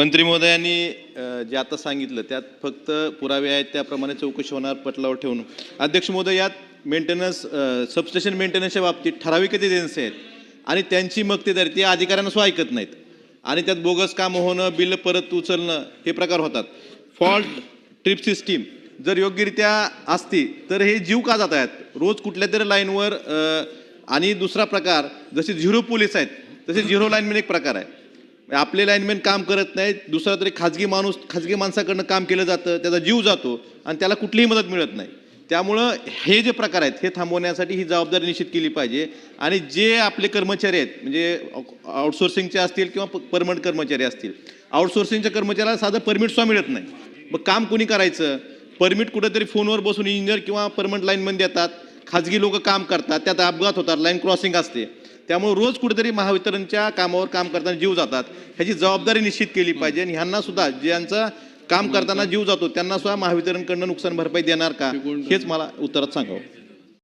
मंत्री महोदयांनी जे आता सांगितलं त्यात फक्त पुरावे आहेत त्याप्रमाणे चौकशी होणार पटलावर ठेवून. अध्यक्ष महोदय, यात मेंटेनन्स सबस्टेशन मेंटेनन्सच्या बाबतीत ठराविक एजन्सी आहेत आणि त्यांची मक्तेदारी ते अधिकाऱ्यांना सुद्धा ऐकत नाहीत आणि त्यात बोगस कामं होणं, बिल परत उचलणं हे प्रकार होतात. फॉल्ट ट्रिप सिस्टीम जर योग्यरित्या असती तर हे जीव का जात आहेत रोज कुठल्या तरी लाईनवर. आणि दुसरा प्रकार जसे झिरो पोलीस आहेत तसे झिरो लाईनमॅन एक प्रकार आहे. आपले लाईनमॅन काम करत नाहीत, दुसरा तरी खाजगी माणसाकडनं काम केलं जातं, त्याचा जीव जातो आणि त्याला कुठलीही मदत मिळत नाही. त्यामुळं हे जे प्रकार आहेत हे थांबवण्यासाठी ही जबाबदारी निश्चित केली पाहिजे. आणि जे आपले कर्मचारी आहेत म्हणजे आउटसोर्सिंगचे असतील किंवा परमनंट कर्मचारी असतील, आउटसोर्सिंगच्या कर्मचाऱ्याला साधं परमिट सुद्धा मिळत नाही. मग काम कोणी करायचं? परमिट कुठेतरी फोनवर बसून इंजिनियर किंवा परमनंट लाईनमॅन देतात, खाजगी लोक काम करतात, त्यात अपघात होतात, लाईन क्रॉसिंग असते. त्यामुळे रोज कुठेतरी महावितरणच्या कामावर काम करताना जीव जातात. ह्याची जबाबदारी निश्चित केली पाहिजे आणि ह्यांना सुद्धा ज्यांचं काम करताना जीव जातो त्यांना सुद्धा महावितरणकडनं नुकसान भरपाई देणार का हेच मला उत्तरात सांगावं.